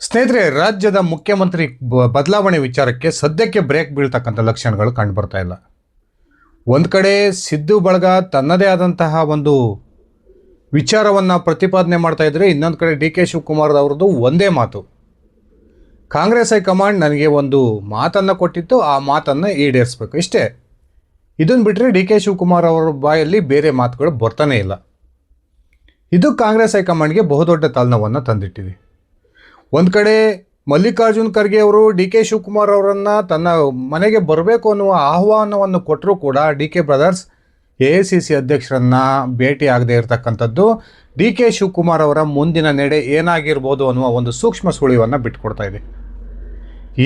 ಸ್ನೇಹಿತರೆ, ರಾಜ್ಯದ ಮುಖ್ಯಮಂತ್ರಿ ಬದಲಾವಣೆ ವಿಚಾರಕ್ಕೆ ಸದ್ಯಕ್ಕೆ ಬ್ರೇಕ್ ಬೀಳ್ತಕ್ಕಂಥ ಲಕ್ಷಣಗಳು ಕಂಡುಬರ್ತಾ ಇಲ್ಲ. ಒಂದು ಕಡೆ ಸಿದ್ದು ಬಳಗ ತನ್ನದೇ ಆದಂತಹ ಒಂದು ವಿಚಾರವನ್ನು ಪ್ರತಿಪಾದನೆ ಮಾಡ್ತಾ ಇದ್ರೆ, ಇನ್ನೊಂದು ಕಡೆ ಡಿ ಕೆ ಶಿವಕುಮಾರ್ ಅವರದ್ದು ಒಂದೇ ಮಾತು. ಕಾಂಗ್ರೆಸ್ ಹೈಕಮಾಂಡ್ ನನಗೆ ಒಂದು ಮಾತನ್ನು ಕೊಟ್ಟಿತ್ತು, ಆ ಮಾತನ್ನು ಈಡೇರಿಸಬೇಕು, ಇಷ್ಟೇ. ಇದನ್ನು ಬಿಟ್ಟರೆ ಡಿ ಕೆ ಶಿವಕುಮಾರ್ ಅವರ ಬಾಯಲ್ಲಿ ಬೇರೆ ಮಾತುಗಳು ಬರ್ತಾನೆ ಇಲ್ಲ. ಇದು ಕಾಂಗ್ರೆಸ್ ಹೈಕಮಾಂಡ್ಗೆ ಬಹುದೊಡ್ಡ ತಲೆನೋವನ್ನು ತಂದಿಟ್ಟಿದೆ. ಒಂದು ಕಡೆ ಮಲ್ಲಿಕಾರ್ಜುನ್ ಖರ್ಗೆ ಅವರು ಡಿ ಕೆ ಶಿವಕುಮಾರ್ ಅವರನ್ನು ತನ್ನ ಮನೆಗೆ ಬರಬೇಕು ಅನ್ನುವ ಆಹ್ವಾನವನ್ನು ಕೊಟ್ಟರೂ ಕೂಡ ಡಿ ಕೆ ಬ್ರದರ್ಸ್ AICC ಅಧ್ಯಕ್ಷರನ್ನು ಭೇಟಿ ಆಗದೆ ಇರತಕ್ಕಂಥದ್ದು ಡಿ ಕೆ ಶಿವಕುಮಾರ್ ಅವರ ಮುಂದಿನ ನಡೆ ಏನಾಗಿರ್ಬೋದು ಅನ್ನುವ ಒಂದು ಸೂಕ್ಷ್ಮ ಸುಳಿವನ್ನು ಬಿಟ್ಟುಕೊಡ್ತಾ ಇದೆ.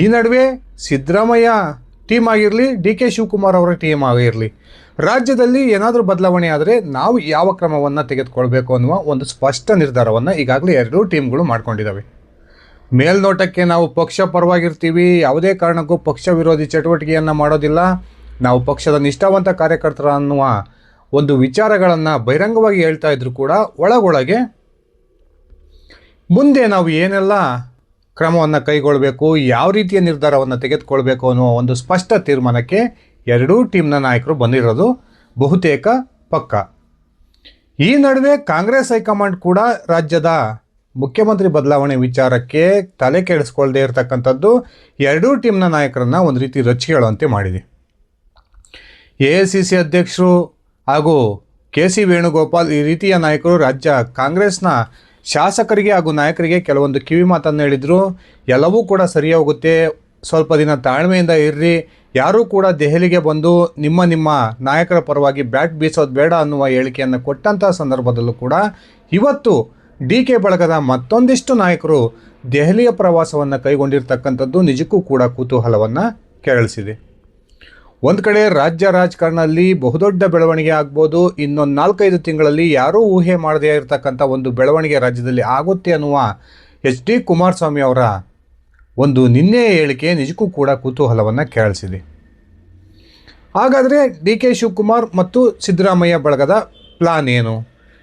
ಈ ನಡುವೆ ಸಿದ್ದರಾಮಯ್ಯ ಟೀಮ್ ಆಗಿರಲಿ, ಡಿ ಕೆ ಶಿವಕುಮಾರ್ ಅವರ ಟೀಮ್ ಆಗಿರಲಿ, ರಾಜ್ಯದಲ್ಲಿ ಏನಾದರೂ ಬದಲಾವಣೆ ಆದರೆ ನಾವು ಯಾವ ಕ್ರಮವನ್ನು ತೆಗೆದುಕೊಳ್ಬೇಕು ಅನ್ನುವ ಒಂದು ಸ್ಪಷ್ಟ ನಿರ್ಧಾರವನ್ನು ಈಗಾಗಲೇ ಎರಡೂ ಟೀಮ್ಗಳು ಮಾಡ್ಕೊಂಡಿದ್ದಾವೆ. ಮೇಲ್ನೋಟಕ್ಕೆ ನಾವು ಪಕ್ಷ ಪರವಾಗಿರ್ತೀವಿ, ಯಾವುದೇ ಕಾರಣಕ್ಕೂ ಪಕ್ಷ ವಿರೋಧಿ ಚಟುವಟಿಕೆಯನ್ನು ಮಾಡೋದಿಲ್ಲ, ನಾವು ಪಕ್ಷದ ನಿಷ್ಠಾವಂತ ಕಾರ್ಯಕರ್ತರ ಅನ್ನುವ ಒಂದು ವಿಚಾರಗಳನ್ನು ಬಹಿರಂಗವಾಗಿ ಹೇಳ್ತಾ ಇದ್ರು ಕೂಡ ಒಳಗೊಳಗೆ ಮುಂದೆ ನಾವು ಏನೆಲ್ಲ ಕ್ರಮವನ್ನು ಕೈಗೊಳ್ಳಬೇಕು, ಯಾವ ರೀತಿಯ ನಿರ್ಧಾರವನ್ನು ತೆಗೆದುಕೊಳ್ಬೇಕು ಅನ್ನುವ ಒಂದು ಸ್ಪಷ್ಟ ತೀರ್ಮಾನಕ್ಕೆ ಎರಡೂ ಟೀಮ್ನ ನಾಯಕರು ಬಂದಿರೋದು ಬಹುತೇಕ ಪಕ್ಕ. ಈ ನಡುವೆ ಕಾಂಗ್ರೆಸ್ ಹೈಕಮಾಂಡ್ ಕೂಡ ರಾಜ್ಯದ ಮುಖ್ಯಮಂತ್ರಿ ಬದಲಾವಣೆ ವಿಚಾರಕ್ಕೆ ತಲೆ ಕೆಡಿಸ್ಕೊಳ್ದೇ ಇರತಕ್ಕಂಥದ್ದು ಎರಡೂ ಟೀಮ್ನ ನಾಯಕರನ್ನು ಒಂದು ರೀತಿ ರೊಚ್ಚಿಗೇಳುವಂತೆ ಮಾಡಿದೆ. AICC ಅಧ್ಯಕ್ಷರು ಹಾಗೂ KC ವೇಣುಗೋಪಾಲ್ ಈ ರೀತಿಯ ನಾಯಕರು ರಾಜ್ಯ ಕಾಂಗ್ರೆಸ್ನ ಶಾಸಕರಿಗೆ ಹಾಗೂ ನಾಯಕರಿಗೆ ಕೆಲವೊಂದು ಕಿವಿ ಮಾತನ್ನು ಹೇಳಿದರು. ಎಲ್ಲವೂ ಕೂಡ ಸರಿ ಹೋಗುತ್ತೆ, ಸ್ವಲ್ಪ ದಿನ ತಾಳ್ಮೆಯಿಂದ ಇರ್ರಿ, ಯಾರೂ ಕೂಡ ದೆಹಲಿಗೆ ಬಂದು ನಿಮ್ಮ ನಾಯಕರ ಪರವಾಗಿ ಬ್ಯಾಟ್ ಬೀಸೋದು ಬೇಡ ಅನ್ನುವ ಹೇಳಿಕೆಯನ್ನು ಕೊಟ್ಟಂಥ ಸಂದರ್ಭದಲ್ಲೂ ಕೂಡ ಇವತ್ತು ಡಿ ಕೆ ಬಳಗದ ಮತ್ತೊಂದಿಷ್ಟು ನಾಯಕರು ದೆಹಲಿಯ ಪ್ರವಾಸವನ್ನು ಕೈಗೊಂಡಿರ್ತಕ್ಕಂಥದ್ದು ನಿಜಕ್ಕೂ ಕೂಡ ಕುತೂಹಲವನ್ನು ಕೆರಳಿಸಿದೆ. ಒಂದು ಕಡೆ ರಾಜ್ಯ ರಾಜಕಾರಣದಲ್ಲಿ ಬಹುದೊಡ್ಡ ಬೆಳವಣಿಗೆ ಆಗ್ಬೋದು, ಇನ್ನೊಂದು 4-5 ತಿಂಗಳಲ್ಲಿ ಯಾರೂ ಊಹೆ ಮಾಡದೇ ಇರತಕ್ಕಂಥ ಒಂದು ಬೆಳವಣಿಗೆ ರಾಜ್ಯದಲ್ಲಿ ಆಗುತ್ತೆ ಅನ್ನುವ HD ಕುಮಾರಸ್ವಾಮಿ ಅವರ ಒಂದು ನಿನ್ನೆಯ ಹೇಳಿಕೆ ನಿಜಕ್ಕೂ ಕೂಡ ಕುತೂಹಲವನ್ನು ಕೆರಳಿಸಿದೆ. ಹಾಗಾದರೆ ಡಿ ಕೆ ಶಿವಕುಮಾರ್ ಮತ್ತು ಸಿದ್ದರಾಮಯ್ಯ ಬಳಗದ ಪ್ಲಾನ್ ಏನು?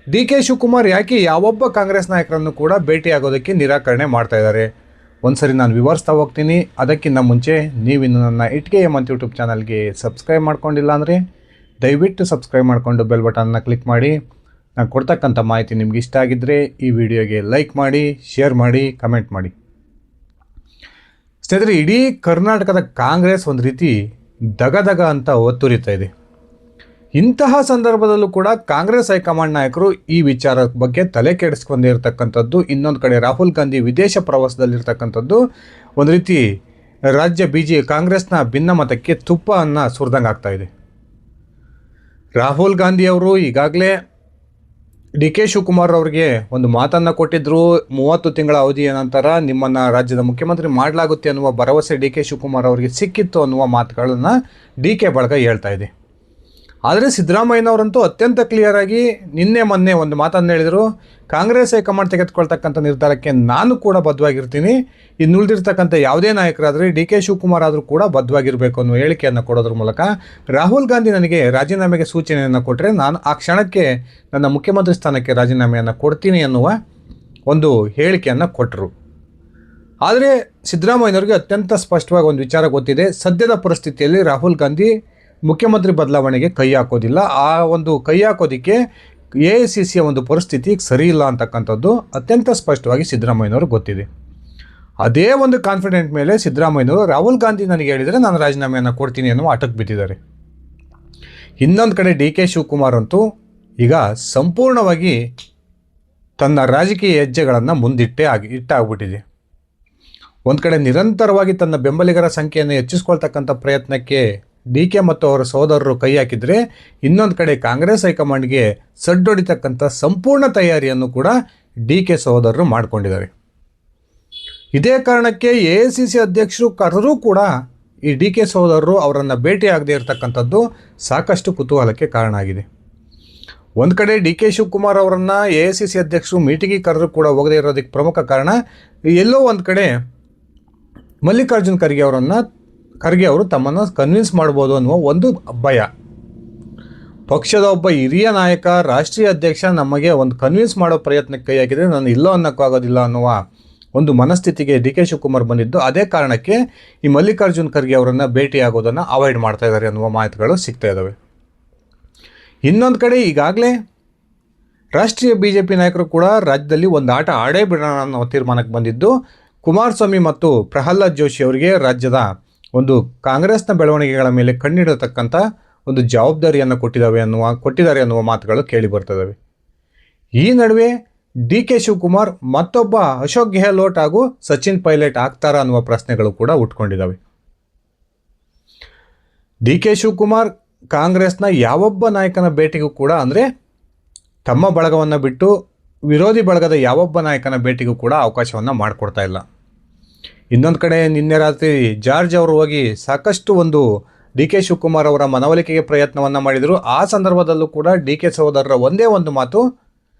ಡಿ ಕೆ ಶಿವಕುಮಾರ್ ಯಾಕೆ ಯಾವೊಬ್ಬ ಕಾಂಗ್ರೆಸ್ ನಾಯಕರನ್ನು ಕೂಡ ಭೇಟಿಯಾಗೋದಕ್ಕೆ ನಿರಾಕರಣೆ ಮಾಡ್ತಾ ಇದ್ದಾರೆ? ಒಂದು ಸರಿ ನಾನು ವಿವರಿಸ್ತಾ ಹೋಗ್ತೀನಿ. ಅದಕ್ಕಿಂತ ಮುಂಚೆ ನೀವಿನ್ನು ನನ್ನ ಇಟ್ಕೆ ಅಂತ ಯೂಟ್ಯೂಬ್ ಚಾನಲ್ಗೆ ಸಬ್ಸ್ಕ್ರೈಬ್ ಮಾಡ್ಕೊಂಡಿಲ್ಲ ಅಂದರೆ ದಯವಿಟ್ಟು ಸಬ್ಸ್ಕ್ರೈಬ್ ಮಾಡಿಕೊಂಡು ಬೆಲ್ ಬಟನ್ನ ಕ್ಲಿಕ್ ಮಾಡಿ. ನಾನು ಕೊಡ್ತಕ್ಕಂಥ ಮಾಹಿತಿ ನಿಮ್ಗೆ ಇಷ್ಟ ಆಗಿದ್ದರೆ ಈ ವಿಡಿಯೋಗೆ ಲೈಕ್ ಮಾಡಿ, ಶೇರ್ ಮಾಡಿ, ಕಮೆಂಟ್ ಮಾಡಿ. ಸ್ನೇಹಿತರೆ, ಇಡೀ ಕರ್ನಾಟಕದ ಕಾಂಗ್ರೆಸ್ ಒಂದು ರೀತಿ ದಗದಗ ಅಂತ ಒತ್ತುರಿತಾ ಇದೆ. ಇಂತಹ ಸಂದರ್ಭದಲ್ಲೂ ಕೂಡ ಕಾಂಗ್ರೆಸ್ ಹೈಕಮಾಂಡ್ ನಾಯಕರು ಈ ವಿಚಾರದ ಬಗ್ಗೆ ತಲೆ ಕೆಡಿಸ್ಕೊಂಡಿರ್ತಕ್ಕಂಥದ್ದು, ಇನ್ನೊಂದು ಕಡೆ ರಾಹುಲ್ ಗಾಂಧಿ ವಿದೇಶ ಪ್ರವಾಸದಲ್ಲಿರ್ತಕ್ಕಂಥದ್ದು ಒಂದು ರೀತಿ ರಾಜ್ಯ ಕಾಂಗ್ರೆಸ್ನ ಭಿನ್ನಮತಕ್ಕೆ ತುಪ್ಪವನ್ನು ಸುರಿದಂಗೆ ಆಗ್ತಾ ಇದೆ. ರಾಹುಲ್ ಗಾಂಧಿ ಅವರು ಈಗಾಗಲೇ ಡಿ ಕೆ ಶಿವಕುಮಾರ್ ಅವರಿಗೆ ಒಂದು ಮಾತನ್ನು ಕೊಟ್ಟಿದ್ದರು. 30 ತಿಂಗಳ ಅವಧಿಯ ನಂತರ ನಿಮ್ಮನ್ನು ರಾಜ್ಯದ ಮುಖ್ಯಮಂತ್ರಿ ಮಾಡಲಾಗುತ್ತೆ ಅನ್ನುವ ಭರವಸೆ ಡಿ ಕೆ ಶಿವಕುಮಾರ್ ಅವರಿಗೆ ಸಿಕ್ಕಿತ್ತು ಅನ್ನುವ ಮಾತುಗಳನ್ನು ಡಿ ಕೆ ಬಳಗ ಹೇಳ್ತಾ ಇದೆ. ಆದರೆ ಸಿದ್ದರಾಮಯ್ಯನವರಂತೂ ಅತ್ಯಂತ ಕ್ಲಿಯರಾಗಿ ಮೊನ್ನೆ ಒಂದು ಮಾತನ್ನು ಹೇಳಿದರು. ಕಾಂಗ್ರೆಸ್ ಹೈಕಮಾಂಡ್ ತೆಗೆದುಕೊಳ್ತಕ್ಕಂಥ ನಿರ್ಧಾರಕ್ಕೆ ನಾನು ಕೂಡ ಬದ್ಧವಾಗಿರ್ತೀನಿ, ಇನ್ನು ಉಳಿದಿರ್ತಕ್ಕಂಥ ಯಾವುದೇ ನಾಯಕರಾದರೆ ಡಿ ಕೆ ಶಿವಕುಮಾರ್ ಆದರೂ ಕೂಡ ಬದ್ಧವಾಗಿರಬೇಕು ಅನ್ನೋ ಹೇಳಿಕೆಯನ್ನು ಕೊಡೋದ್ರ ಮೂಲಕ ರಾಹುಲ್ ಗಾಂಧಿ ನನಗೆ ರಾಜೀನಾಮೆಗೆ ಸೂಚನೆಯನ್ನು ಕೊಟ್ಟರೆ ನಾನು ಆ ಕ್ಷಣಕ್ಕೆ ನನ್ನ ಮುಖ್ಯಮಂತ್ರಿ ಸ್ಥಾನಕ್ಕೆ ರಾಜೀನಾಮೆಯನ್ನು ಕೊಡ್ತೀನಿ ಅನ್ನುವ ಒಂದು ಹೇಳಿಕೆಯನ್ನು ಕೊಟ್ಟರು. ಆದರೆ ಸಿದ್ದರಾಮಯ್ಯನವರಿಗೆ ಅತ್ಯಂತ ಸ್ಪಷ್ಟವಾಗಿ ಒಂದು ವಿಚಾರ ಗೊತ್ತಿದೆ. ಸದ್ಯದ ಪರಿಸ್ಥಿತಿಯಲ್ಲಿ ರಾಹುಲ್ ಗಾಂಧಿ ಮುಖ್ಯಮಂತ್ರಿ ಬದಲಾವಣೆಗೆ ಕೈ ಹಾಕೋದಿಲ್ಲ. ಆ ಒಂದು ಕೈ ಹಾಕೋದಕ್ಕೆ AICCಯ ಒಂದು ಪರಿಸ್ಥಿತಿ ಸರಿ ಇಲ್ಲ ಅಂತಕ್ಕಂಥದ್ದು ಅತ್ಯಂತ ಸ್ಪಷ್ಟವಾಗಿ ಸಿದ್ದರಾಮಯ್ಯನವ್ರಿಗೆ ಗೊತ್ತಿದೆ. ಅದೇ ಒಂದು ಕಾನ್ಫಿಡೆಂಟ್ ಮೇಲೆ ಸಿದ್ದರಾಮಯ್ಯನವರು ರಾಹುಲ್ ಗಾಂಧಿ ನನಗೆ ಹೇಳಿದರೆ ನಾನು ರಾಜೀನಾಮೆಯನ್ನು ಕೊಡ್ತೀನಿ ಅನ್ನೋ ಆಟಕ್ಕೆ ಬಿದ್ದಿದ್ದಾರೆ. ಇನ್ನೊಂದು ಕಡೆ ಡಿ ಕೆ ಶಿವಕುಮಾರ್ ಅಂತೂ ಈಗ ಸಂಪೂರ್ಣವಾಗಿ ತನ್ನ ರಾಜಕೀಯ ಹೆಜ್ಜೆಗಳನ್ನು ಇಟ್ಟಾಗ್ಬಿಟ್ಟಿದೆ. ಒಂದು ಕಡೆ ನಿರಂತರವಾಗಿ ತನ್ನ ಬೆಂಬಲಿಗರ ಸಂಖ್ಯೆಯನ್ನು ಹೆಚ್ಚಿಸ್ಕೊಳ್ತಕ್ಕಂಥ ಪ್ರಯತ್ನಕ್ಕೆ ಡಿ ಕೆ ಮತ್ತು ಅವರ ಸಹೋದರರು ಕೈ ಹಾಕಿದರೆ, ಇನ್ನೊಂದು ಕಡೆ ಕಾಂಗ್ರೆಸ್ ಹೈಕಮಾಂಡ್ಗೆ ಸಡ್ಡೊಡಿತಕ್ಕಂಥ ಸಂಪೂರ್ಣ ತಯಾರಿಯನ್ನು ಕೂಡ ಡಿ ಕೆ ಸಹೋದರರು ಮಾಡಿಕೊಂಡಿದ್ದಾರೆ. ಇದೇ ಕಾರಣಕ್ಕೆ AICC ಅಧ್ಯಕ್ಷರು ಕರೆದರೂ ಕೂಡ ಈ ಡಿ ಕೆ ಸಹೋದರರು ಅವರನ್ನು ಭೇಟಿಯಾಗದೇ ಇರತಕ್ಕಂಥದ್ದು ಸಾಕಷ್ಟು ಕುತೂಹಲಕ್ಕೆ ಕಾರಣ ಆಗಿದೆ. ಒಂದು ಕಡೆ ಡಿ ಕೆ ಶಿವಕುಮಾರ್ ಅವರನ್ನು AICC ಅಧ್ಯಕ್ಷರು ಮೀಟಿಂಗಿಗೆ ಕರೆದರೂ ಕೂಡ ಹೋಗದೇ ಇರೋದಕ್ಕೆ ಪ್ರಮುಖ ಕಾರಣ, ಎಲ್ಲೋ ಒಂದು ಕಡೆ ಮಲ್ಲಿಕಾರ್ಜುನ್ ಖರ್ಗೆ ಅವರು ತಮ್ಮನ್ನು ಕನ್ವಿನ್ಸ್ ಮಾಡ್ಬೋದು ಅನ್ನುವ ಒಂದು ಭಯ. ಪಕ್ಷದ ಒಬ್ಬ ಹಿರಿಯ ನಾಯಕ, ರಾಷ್ಟ್ರೀಯ ಅಧ್ಯಕ್ಷ ನಮಗೆ ಒಂದು ಕನ್ವಿನ್ಸ್ ಮಾಡೋ ಪ್ರಯತ್ನಕ್ಕೆ ಕೈ ಹಾಕಿದರೆ ನಾನು ಇಲ್ಲೋ ಅನ್ನೋಕ್ಕಾಗೋದಿಲ್ಲ ಅನ್ನುವ ಒಂದು ಮನಸ್ಥಿತಿಗೆ ಡಿ ಕೆ ಶಿವಕುಮಾರ್ ಬಂದಿದ್ದು. ಅದೇ ಕಾರಣಕ್ಕೆ ಈ ಮಲ್ಲಿಕಾರ್ಜುನ್ ಖರ್ಗೆ ಅವರನ್ನು ಭೇಟಿಯಾಗೋದನ್ನು ಅವಾಯ್ಡ್ ಮಾಡ್ತಾ ಇದ್ದಾರೆ ಅನ್ನುವ ಮಾತುಗಳು ಸಿಗ್ತಾ ಇದ್ದಾವೆ. ಇನ್ನೊಂದು ಕಡೆ ಈಗಾಗಲೇ ರಾಷ್ಟ್ರೀಯ BJP ನಾಯಕರು ಕೂಡ ರಾಜ್ಯದಲ್ಲಿ ಒಂದು ಆಟ ಆಡೇ ಬಿಡೋಣ ಅನ್ನೋ ತೀರ್ಮಾನಕ್ಕೆ ಬಂದಿದ್ದು. ಕುಮಾರಸ್ವಾಮಿ ಮತ್ತು ಪ್ರಹ್ಲಾದ್ ಜೋಶಿ ಅವರಿಗೆ ರಾಜ್ಯದ ಒಂದು ಕಾಂಗ್ರೆಸ್ನ ಬೆಳವಣಿಗೆಗಳ ಮೇಲೆ ಕಣ್ಣಿಡತಕ್ಕಂಥ ಒಂದು ಜವಾಬ್ದಾರಿಯನ್ನು ಕೊಟ್ಟಿದ್ದಾರೆ ಅನ್ನುವ ಮಾತುಗಳು ಕೇಳಿ ಬರ್ತದವೆ. ಈ ನಡುವೆ ಡಿ ಕೆ ಶಿವಕುಮಾರ್ ಮತ್ತೊಬ್ಬ ಅಶೋಕ್ ಗೆಹ್ಲೋಟ್ ಹಾಗೂ ಸಚಿನ್ ಪೈಲಟ್ ಆಗ್ತಾರಾ ಅನ್ನುವ ಪ್ರಶ್ನೆಗಳು ಕೂಡ ಉಟ್ಕೊಂಡಿದ್ದಾವೆ. ಡಿ ಕೆ ಶಿವಕುಮಾರ್ ಕಾಂಗ್ರೆಸ್ನ ಯಾವೊಬ್ಬ ನಾಯಕನ ಭೇಟಿಗೂ ಕೂಡ, ಅಂದರೆ ತಮ್ಮ ಬಳಗವನ್ನು ಬಿಟ್ಟು ವಿರೋಧಿ ಬಳಗದ ಯಾವೊಬ್ಬ ನಾಯಕನ ಭೇಟಿಗೂ ಕೂಡ ಅವಕಾಶವನ್ನು ಮಾಡಿಕೊಡ್ತಾ ಇಲ್ಲ. ಇನ್ನೊಂದು ಕಡೆ ನಿನ್ನೆ ರಾತ್ರಿ ಜಾರ್ಜ್ ಅವರು ಹೋಗಿ ಸಾಕಷ್ಟು ಒಂದು ಡಿ ಕೆ ಶಿವಕುಮಾರ್ ಅವರ ಮನವೊಲಿಕೆಗೆ ಪ್ರಯತ್ನವನ್ನು ಮಾಡಿದರು. ಆ ಸಂದರ್ಭದಲ್ಲೂ ಕೂಡ ಡಿ ಕೆ ಸಹೋದರರ ಒಂದೇ ಒಂದು ಮಾತು,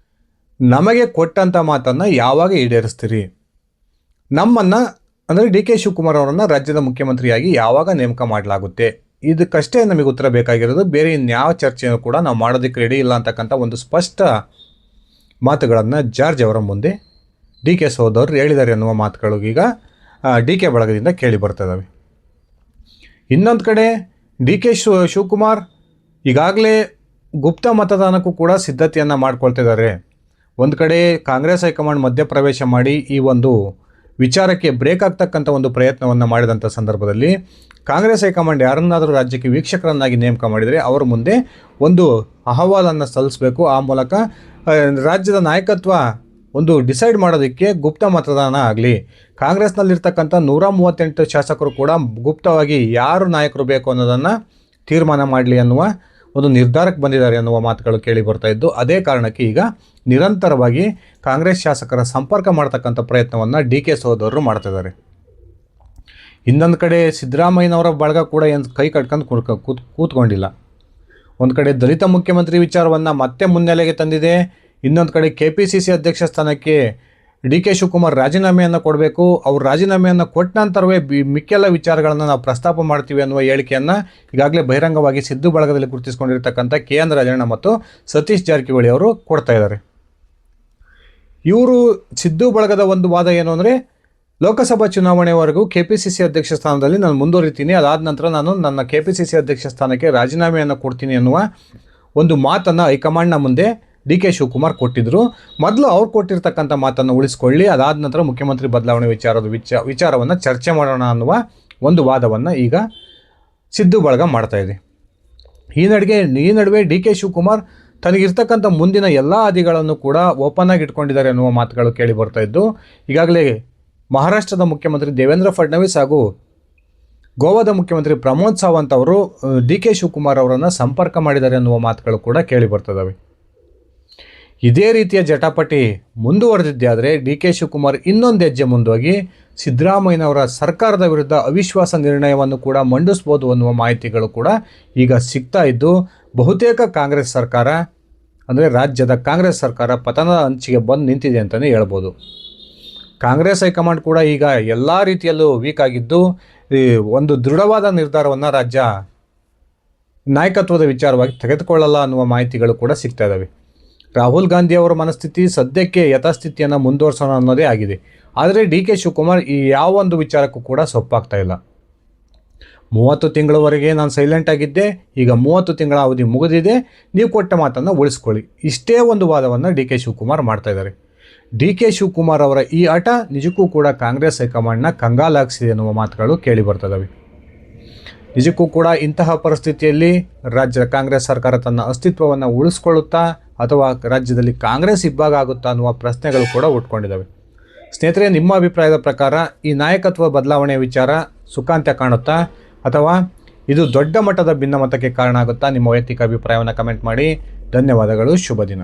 ನಮಗೆ ಕೊಟ್ಟಂಥ ಮಾತನ್ನು ಯಾವಾಗ ಈಡೇರಿಸ್ತೀರಿ, ನಮ್ಮನ್ನು ಅಂದರೆ ಡಿ ಕೆ ಶಿವಕುಮಾರ್ ಅವರನ್ನು ರಾಜ್ಯದ ಮುಖ್ಯಮಂತ್ರಿಯಾಗಿ ಯಾವಾಗ ನೇಮಕ ಮಾಡಲಾಗುತ್ತೆ, ಇದಕ್ಕಷ್ಟೇ ನಮಗೆ ಉತ್ತರ ಬೇಕಾಗಿರೋದು, ಬೇರೆ ಇನ್ಯಾವ ಚರ್ಚೆಯನ್ನು ಕೂಡ ನಾವು ಮಾಡೋದಕ್ಕೆ ರೆಡಿ ಇಲ್ಲ ಅಂತಕ್ಕಂಥ ಒಂದು ಸ್ಪಷ್ಟ ಮಾತುಗಳನ್ನು ಜಾರ್ಜ್ ಅವರ ಮುಂದೆ ಡಿ ಕೆ ಸಹೋದರರು ಹೇಳಿದ್ದಾರೆ ಅನ್ನುವ ಮಾತುಗಳು ಈಗ ಡಿ ಕೆ ಬಳಗದಿಂದ ಕೇಳಿ ಬರ್ತದವೆ. ಇನ್ನೊಂದು ಕಡೆ ಡಿ ಕೆ ಶಿವಕುಮಾರ್ ಈಗಾಗಲೇ ಗುಪ್ತ ಮತದಾನಕ್ಕೂ ಕೂಡ ಸಿದ್ಧತೆಯನ್ನು ಮಾಡ್ಕೊಳ್ತಿದ್ದಾರೆ. ಒಂದು ಕಡೆ ಕಾಂಗ್ರೆಸ್ ಹೈಕಮಾಂಡ್ ಮಧ್ಯಪ್ರವೇಶ ಮಾಡಿ ಈ ಒಂದು ವಿಚಾರಕ್ಕೆ ಬ್ರೇಕ್ ಆಗ್ತಕ್ಕಂಥ ಒಂದು ಪ್ರಯತ್ನವನ್ನು ಮಾಡಿದಂಥ ಸಂದರ್ಭದಲ್ಲಿ ಕಾಂಗ್ರೆಸ್ ಹೈಕಮಾಂಡ್ ಯಾರನ್ನಾದರೂ ರಾಜ್ಯಕ್ಕೆ ವೀಕ್ಷಕರನ್ನಾಗಿ ನೇಮಕ ಮಾಡಿದರೆ ಅವರ ಮುಂದೆ ಒಂದು ಅಹವಾಲನ್ನು ಸಲ್ಲಿಸಬೇಕು. ಆ ಮೂಲಕ ರಾಜ್ಯದ ನಾಯಕತ್ವ ಒಂದು ಡಿಸೈಡ್ ಮಾಡೋದಕ್ಕೆ ಗುಪ್ತ ಮತದಾನ ಆಗಲಿ, ಕಾಂಗ್ರೆಸ್ನಲ್ಲಿರ್ತಕ್ಕಂಥ 138 ಶಾಸಕರು ಕೂಡ ಗುಪ್ತವಾಗಿ ಯಾರು ನಾಯಕರು ಬೇಕು ಅನ್ನೋದನ್ನು ತೀರ್ಮಾನ ಮಾಡಲಿ ಅನ್ನುವ ಒಂದು ನಿರ್ಧಾರಕ್ಕೆ ಬಂದಿದ್ದಾರೆ ಅನ್ನುವ ಮಾತುಗಳು ಕೇಳಿ ಬರ್ತಾ ಇದ್ದು. ಅದೇ ಕಾರಣಕ್ಕೆ ಈಗ ನಿರಂತರವಾಗಿ ಕಾಂಗ್ರೆಸ್ ಶಾಸಕರ ಸಂಪರ್ಕ ಮಾಡ್ತಕ್ಕಂಥ ಪ್ರಯತ್ನವನ್ನು ಡಿ ಕೆ ಸಹೋದರರು ಮಾಡ್ತಿದ್ದಾರೆ. ಇನ್ನೊಂದು ಕಡೆ ಸಿದ್ದರಾಮಯ್ಯನವರ ಬಳಗ ಕೂಡ ಏನು ಕೈ ಕಟ್ಕೊಂಡು ಕೂತ್ಕೊಂಡಿಲ್ಲ. ಒಂದು ಕಡೆ ದಲಿತ ಮುಖ್ಯಮಂತ್ರಿ ವಿಚಾರವನ್ನು ಮತ್ತೆ ಮುನ್ನೆಲೆಗೆ ತಂದಿದೆ. ಇನ್ನೊಂದು ಕಡೆ KPCC ಅಧ್ಯಕ್ಷ ಸ್ಥಾನಕ್ಕೆ ಡಿ ಕೆ ಶಿವಕುಮಾರ್ ರಾಜೀನಾಮೆಯನ್ನು ಕೊಡಬೇಕು, ಅವ್ರು ರಾಜೀನಾಮೆಯನ್ನು ಕೊಟ್ಟ ನಂತರವೇ ಮಿಕ್ಕೆಲ್ಲ ವಿಚಾರಗಳನ್ನು ನಾವು ಪ್ರಸ್ತಾಪ ಮಾಡ್ತೀವಿ ಅನ್ನುವ ಹೇಳಿಕೆಯನ್ನು ಈಗಾಗಲೇ ಬಹಿರಂಗವಾಗಿ ಸಿದ್ದು ಬಳಗದಲ್ಲಿ ಗುರುತಿಸಿಕೊಂಡಿರ್ತಕ್ಕಂಥ KN ರಾಜಣ್ಣ ಮತ್ತು ಸತೀಶ್ ಜಾರಕಿಹೊಳಿ ಅವರು ಕೊಡ್ತಾ ಇದ್ದಾರೆ. ಇವರು ಸಿದ್ದು ಬಳಗದ ಒಂದು ವಾದ ಏನು ಅಂದರೆ, ಲೋಕಸಭಾ ಚುನಾವಣೆವರೆಗೂ KPCC ಅಧ್ಯಕ್ಷ ಸ್ಥಾನದಲ್ಲಿ ನಾನು ಮುಂದುವರಿತೀನಿ, ಅದಾದ ನಂತರ ನಾನು ನನ್ನ KPCC ಅಧ್ಯಕ್ಷ ಸ್ಥಾನಕ್ಕೆ ರಾಜೀನಾಮೆಯನ್ನು ಕೊಡ್ತೀನಿ ಅನ್ನುವ ಒಂದು ಮಾತನ್ನು ಹೈಕಮಾಂಡ್ನ ಮುಂದೆ ಡಿ ಕೆ ಶಿವಕುಮಾರ್ ಕೊಟ್ಟಿದ್ದರು. ಮೊದಲು ಅವ್ರು ಕೊಟ್ಟಿರ್ತಕ್ಕಂಥ ಮಾತನ್ನು ಉಳಿಸ್ಕೊಳ್ಳಿ, ಅದಾದ ನಂತರ ಮುಖ್ಯಮಂತ್ರಿ ಬದಲಾವಣೆ ವಿಚಾರವನ್ನು ಚರ್ಚೆ ಮಾಡೋಣ ಅನ್ನುವ ಒಂದು ವಾದವನ್ನು ಈಗ ಸಿದ್ದು ಬಳಗ ಮಾಡ್ತಾಯಿದೆ. ಈ ನಡುವೆ ಡಿ ಕೆ ಶಿವಕುಮಾರ್ ತನಗಿರ್ತಕ್ಕಂಥ ಮುಂದಿನ ಎಲ್ಲ ಹಾದಿಗಳನ್ನು ಕೂಡ ಓಪನ್ ಆಗಿ ಇಟ್ಕೊಂಡಿದ್ದಾರೆ ಅನ್ನುವ ಮಾತುಗಳು ಕೇಳಿ ಬರ್ತಾ ಇದ್ದು. ಈಗಾಗಲೇ ಮಹಾರಾಷ್ಟ್ರದ ಮುಖ್ಯಮಂತ್ರಿ ದೇವೇಂದ್ರ ಫಡ್ನವೀಸ್ ಹಾಗೂ ಗೋವಾದ ಮುಖ್ಯಮಂತ್ರಿ ಪ್ರಮೋದ್ ಸಾವಂತ್ ಅವರು ಡಿ ಕೆ ಶಿವಕುಮಾರ್ ಅವರನ್ನು ಸಂಪರ್ಕ ಮಾಡಿದ್ದಾರೆ ಅನ್ನುವ ಮಾತುಗಳು ಕೂಡ ಕೇಳಿ ಬರ್ತದವೆ. ಇದೇ ರೀತಿಯ ಜಟಾಪಟಿ ಮುಂದುವರೆದಿದ್ದೇ ಆದರೆ ಡಿ ಕೆ ಶಿವಕುಮಾರ್ ಇನ್ನೊಂದು ಹೆಜ್ಜೆ ಮುಂದೋಗಿ ಸಿದ್ದರಾಮಯ್ಯನವರ ಸರ್ಕಾರದ ವಿರುದ್ಧ ಅವಿಶ್ವಾಸ ನಿರ್ಣಯವನ್ನು ಕೂಡ ಮಂಡಿಸ್ಬೋದು ಅನ್ನುವ ಮಾಹಿತಿಗಳು ಕೂಡ ಈಗ ಸಿಗ್ತಾ ಇದ್ದು, ಬಹುತೇಕ ಕಾಂಗ್ರೆಸ್ ಸರ್ಕಾರ ಅಂದರೆ ರಾಜ್ಯದ ಕಾಂಗ್ರೆಸ್ ಸರ್ಕಾರ ಪತನದ ಅಂಚಿಗೆ ಬಂದು ನಿಂತಿದೆ ಅಂತಲೇ ಹೇಳ್ಬೋದು. ಕಾಂಗ್ರೆಸ್ ಹೈಕಮಾಂಡ್ ಕೂಡ ಈಗ ಎಲ್ಲ ರೀತಿಯಲ್ಲೂ ವೀಕ್ ಆಗಿದ್ದು, ಒಂದು ದೃಢವಾದ ನಿರ್ಧಾರವನ್ನು ರಾಜ್ಯ ನಾಯಕತ್ವದ ವಿಚಾರವಾಗಿ ತೆಗೆದುಕೊಳ್ಳಲ್ಲ ಅನ್ನುವ ಮಾಹಿತಿಗಳು ಕೂಡ ಸಿಗ್ತಾ ಇದ್ದಾವೆ. ರಾಹುಲ್ ಗಾಂಧಿ ಅವರ ಮನಸ್ಥಿತಿ ಸದ್ಯಕ್ಕೆ ಯಥಾಸ್ಥಿತಿಯನ್ನು ಮುಂದುವರ್ಸೋಣ ಅನ್ನೋದೇ ಆಗಿದೆ. ಆದರೆ ಡಿ ಕೆ ಶಿವಕುಮಾರ್ ಈ ಯಾವ ಒಂದು ವಿಚಾರಕ್ಕೂ ಕೂಡ ಸೊಪ್ಪಾಗ್ತಾ ಇಲ್ಲ. 30 ತಿಂಗಳವರೆಗೆ ನಾನು ಸೈಲೆಂಟ್ ಆಗಿದ್ದೆ, ಈಗ 30 ತಿಂಗಳ ಅವಧಿ ಮುಗಿದಿದೆ, ನೀವು ಕೊಟ್ಟ ಮಾತನ್ನು ಉಳಿಸ್ಕೊಳ್ಳಿ, ಇಷ್ಟೇ ಒಂದು ವಾದವನ್ನು ಡಿ ಕೆ ಶಿವಕುಮಾರ್ ಮಾಡ್ತಾ ಇದ್ದಾರೆ. ಡಿ ಕೆ ಶಿವಕುಮಾರ್ ಅವರ ಈ ಆಟ ನಿಜಕ್ಕೂ ಕೂಡ ಕಾಂಗ್ರೆಸ್ ಹೈಕಮಾಂಡ್ನ ಕಂಗಾಲಾಗಿಸಿದೆ ಅನ್ನುವ ಮಾತುಗಳು ಕೇಳಿ ಬರ್ತದವೆ. ನಿಜಕ್ಕೂ ಕೂಡ ಇಂತಹ ಪರಿಸ್ಥಿತಿಯಲ್ಲಿ ರಾಜ್ಯದ ಕಾಂಗ್ರೆಸ್ ಸರ್ಕಾರ ತನ್ನ ಅಸ್ತಿತ್ವವನ್ನು ಉಳಿಸ್ಕೊಳ್ಳುತ್ತಾ ಅಥವಾ ರಾಜ್ಯದಲ್ಲಿ ಕಾಂಗ್ರೆಸ್ ಇಬ್ಬಾಗ ಆಗುತ್ತಾ ಅನ್ನುವ ಪ್ರಶ್ನೆಗಳು ಕೂಡ ಉಟ್ಕೊಂಡಿದ್ದಾವೆ. ಸ್ನೇಹಿತರೆ, ನಿಮ್ಮ ಅಭಿಪ್ರಾಯದ ಪ್ರಕಾರ ಈ ನಾಯಕತ್ವ ಬದಲಾವಣೆ ವಿಚಾರ ಸುಖಾಂತ್ಯ ಕಾಣುತ್ತಾ ಅಥವಾ ಇದು ದೊಡ್ಡ ಮಟ್ಟದ ಭಿನ್ನಮತಕ್ಕೆ ಕಾರಣ ಆಗುತ್ತಾ? ನಿಮ್ಮ ವೈಯಕ್ತಿಕ ಅಭಿಪ್ರಾಯವನ್ನು ಕಮೆಂಟ್ ಮಾಡಿ. ಧನ್ಯವಾದಗಳು. ಶುಭ ದಿನ.